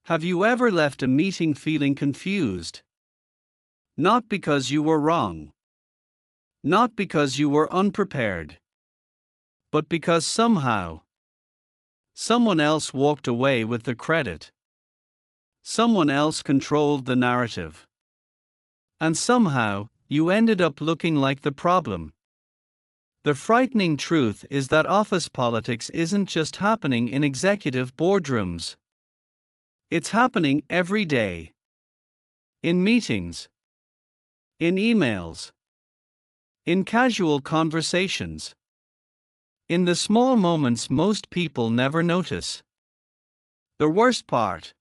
Have you ever left a meeting feeling confused? Not because you were wrong. Not because you were unprepared. But because somehow, someone else walked away with the credit. Someone else controlled the narrative. And somehow, you ended up looking like the problem. The frightening truth is that office politics isn't just happening in executive boardrooms. It's happening every day. In meetings. In emails. In casual conversations. In the small moments most people never notice. The worst part.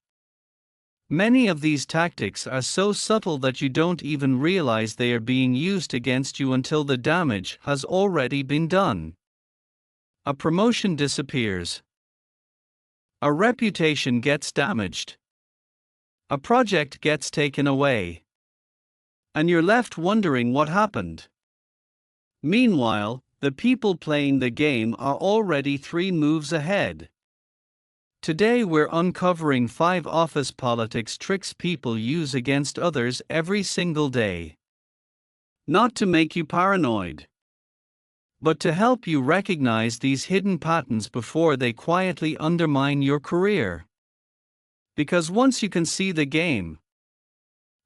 Many of these tactics are so subtle that you don't even realize they are being used against you until the damage has already been done. A promotion disappears. A reputation gets damaged. A project gets taken away. And you're left wondering what happened. Meanwhile, the people playing the game are already 3 moves ahead. Today we're uncovering 5 office politics tricks people use against others every single day. Not to make you paranoid, but to help you recognize these hidden patterns before they quietly undermine your career. Because once you can see the game,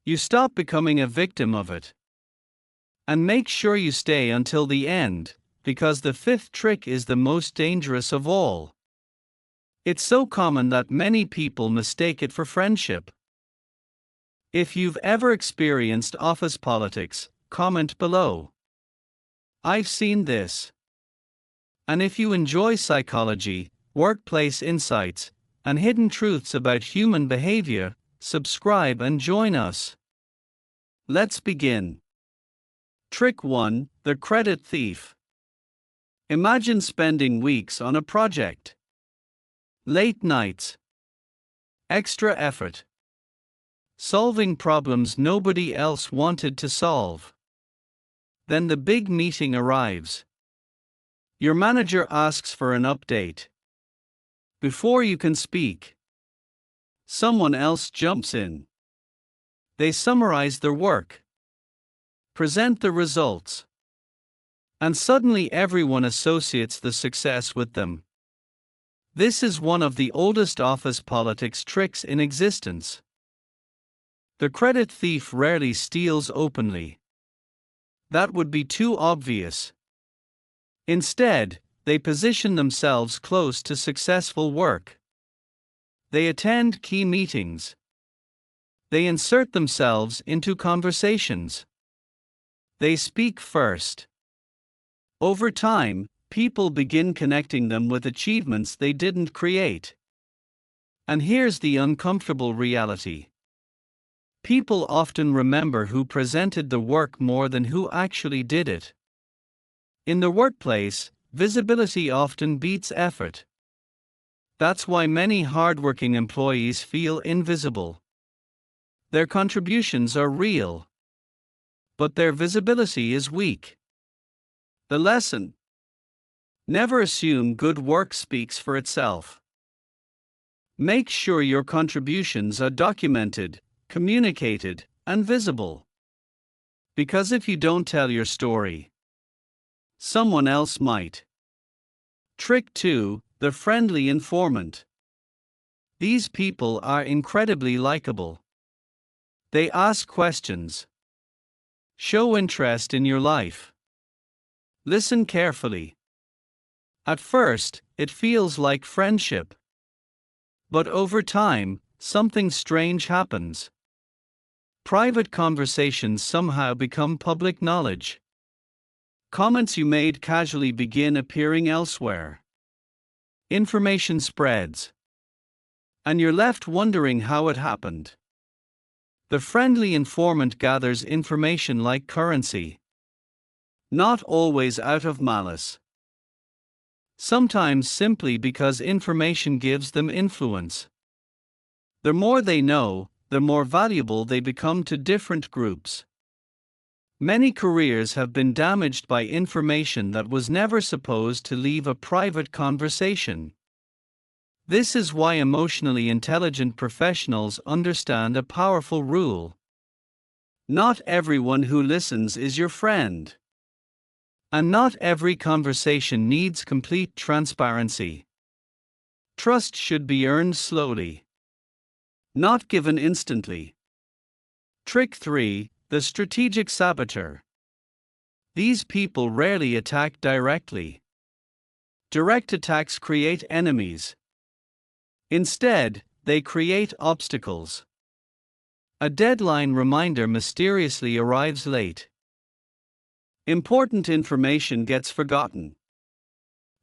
you stop becoming a victim of it. And make sure you stay until the end, because the 5th trick is the most dangerous of all. It's so common that many people mistake it for friendship. If you've ever experienced office politics, comment below. I've seen this. And if you enjoy psychology, workplace insights, and hidden truths about human behavior, subscribe and join us. Let's begin. Trick 1: The Credit Thief. Imagine spending weeks on a project. Late nights. Extra effort. Solving problems nobody else wanted to solve. Then the big meeting arrives. Your manager asks for an update. Before you can speak, someone else jumps in. They summarize their work, present the results, and suddenly everyone associates the success with them. This is one of the oldest office politics tricks in existence. The credit thief rarely steals openly. That would be too obvious. Instead, they position themselves close to successful work. They attend key meetings. They insert themselves into conversations. They speak first. Over time, people begin connecting them with achievements they didn't create. And here's the uncomfortable reality. People often remember who presented the work more than who actually did it. In the workplace, visibility often beats effort. That's why many hardworking employees feel invisible. Their contributions are real, but their visibility is weak. The lesson: never assume good work speaks for itself. Make sure your contributions are documented, communicated, and visible. Because if you don't tell your story, someone else might. Trick 2: The Friendly Informant. These people are incredibly likable. They ask questions, show interest in your life, listen carefully. At first, it feels like friendship. But over time, something strange happens. Private conversations somehow become public knowledge. Comments you made casually begin appearing elsewhere. Information spreads. And you're left wondering how it happened. The friendly informant gathers information like currency. Not always out of malice. Sometimes simply because information gives them influence. The more they know, the more valuable they become to different groups. Many careers have been damaged by information that was never supposed to leave a private conversation. This is why emotionally intelligent professionals understand a powerful rule. Not everyone who listens is your friend. And not every conversation needs complete transparency. Trust should be earned slowly, not given instantly. Trick 3: The strategic saboteur. These people rarely attack directly. Direct attacks create enemies. Instead, they create obstacles. A deadline reminder mysteriously arrives late. Important information gets forgotten.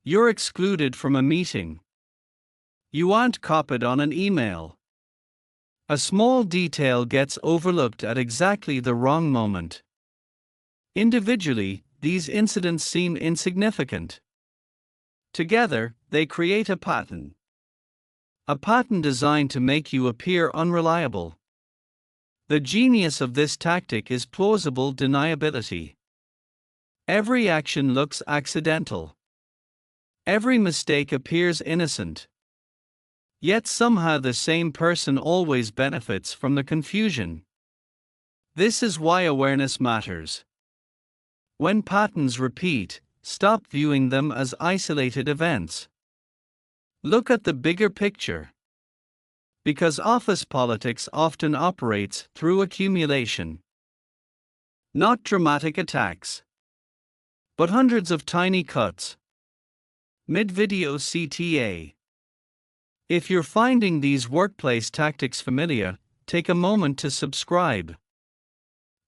You're excluded from a meeting. You aren't copied on an email. A small detail gets overlooked at exactly the wrong moment. Individually, these incidents seem insignificant. Together, they create a pattern. A pattern designed to make you appear unreliable. The genius of this tactic is plausible deniability. Every action looks accidental. Every mistake appears innocent. Yet somehow the same person always benefits from the confusion. This is why awareness matters. When patterns repeat, stop viewing them as isolated events. Look at the bigger picture. Because office politics often operates through accumulation. Not dramatic attacks, but hundreds of tiny cuts. Mid-video CTA. If you're finding these workplace tactics familiar, take a moment to subscribe.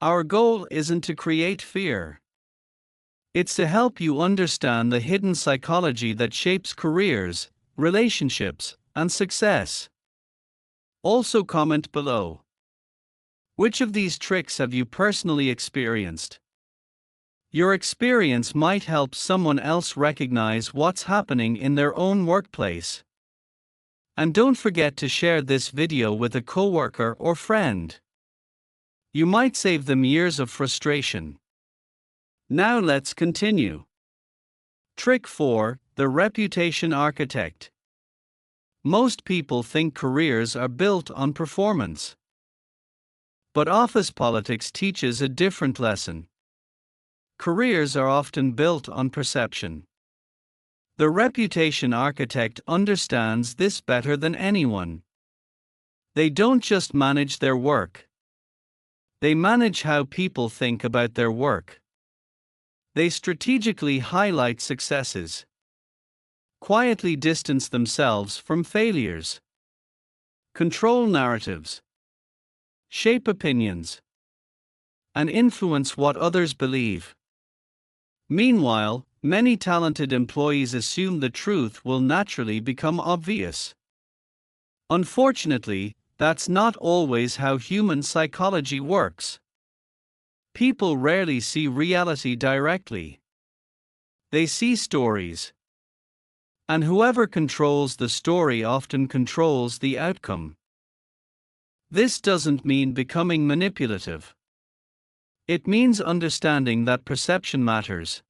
Our goal isn't to create fear. It's to help you understand the hidden psychology that shapes careers, relationships, and success. Also comment below. Which of these tricks have you personally experienced? Your experience might help someone else recognize what's happening in their own workplace. And don't forget to share this video with a coworker or friend. You might save them years of frustration. Now let's continue. Trick 4: The reputation architect. Most people think careers are built on performance. But office politics teaches a different lesson. Careers are often built on perception. The reputation architect understands this better than anyone. They don't just manage their work. They manage how people think about their work. They strategically highlight successes, quietly distance themselves from failures, control narratives, shape opinions, and influence what others believe. Meanwhile, many talented employees assume the truth will naturally become obvious. Unfortunately, that's not always how human psychology works. People rarely see reality directly. They see stories. And whoever controls the story often controls the outcome. This doesn't mean becoming manipulative. It means understanding that perception matters.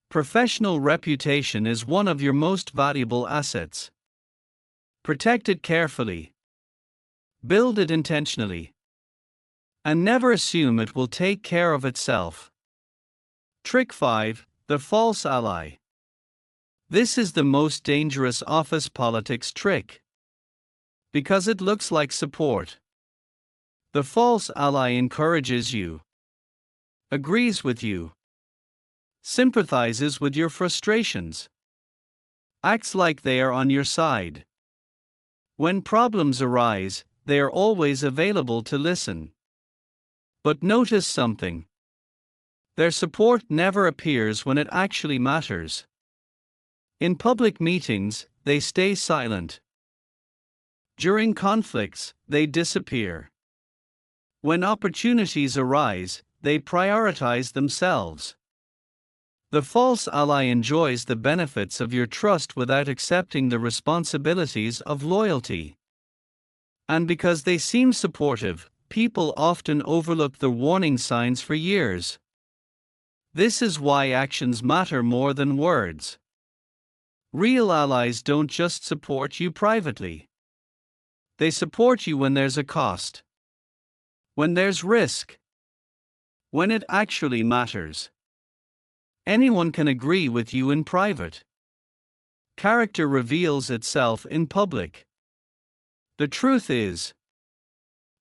Professional reputation is one of your most valuable assets. Protect it carefully. Build it intentionally. And never assume it will take care of itself. Trick 5: The false ally. This is the most dangerous office politics trick. Because it looks like support. The false ally encourages you, agrees with you, sympathizes with your frustrations, acts like they are on your side. When problems arise, they are always available to listen. But notice something. Their support never appears when it actually matters. In public meetings, they stay silent. During conflicts, they disappear. When opportunities arise, they prioritize themselves. The false ally enjoys the benefits of your trust without accepting the responsibilities of loyalty. And because they seem supportive, people often overlook the warning signs for years. This is why actions matter more than words. Real allies don't just support you privately. They support you when there's a cost, when there's risk, when it actually matters. Anyone can agree with you in private. Character reveals itself in public. The truth is,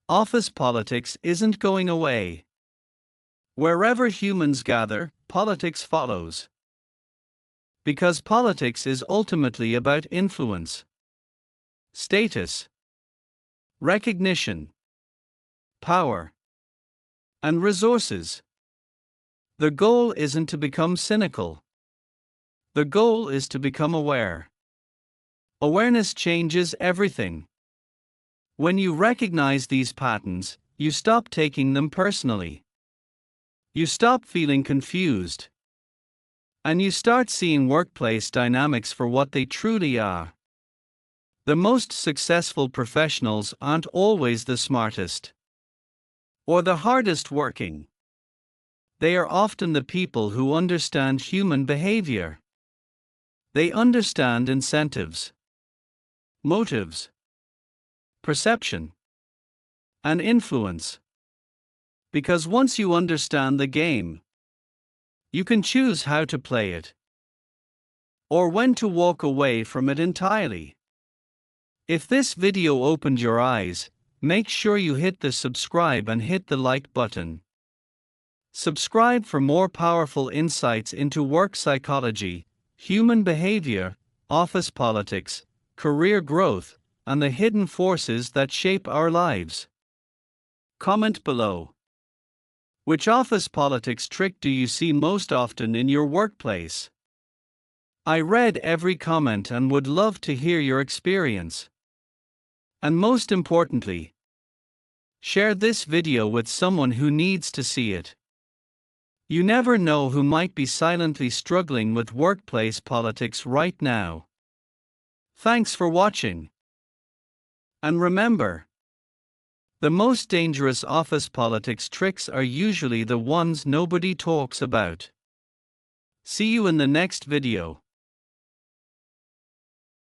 office politics isn't going away. Wherever humans gather, politics follows. Because politics is ultimately about influence, status, recognition, power, and resources. The goal isn't to become cynical. The goal is to become aware. Awareness changes everything. When you recognize these patterns, you stop taking them personally. You stop feeling confused. And you start seeing workplace dynamics for what they truly are. The most successful professionals aren't always the smartest or the hardest working. They are often the people who understand human behavior. They understand incentives, motives, perception, and influence. Because once you understand the game, you can choose how to play it, or when to walk away from it entirely. If this video opened your eyes, make sure you hit the subscribe and hit the like button. Subscribe for more powerful insights into work psychology, human behavior, office politics, career growth, and the hidden forces that shape our lives. Comment below. Which office politics trick do you see most often in your workplace? I read every comment and would love to hear your experience. And most importantly, share this video with someone who needs to see it. You never know who might be silently struggling with workplace politics right now. Thanks for watching. And remember, the most dangerous office politics tricks are usually the ones nobody talks about. See you in the next video.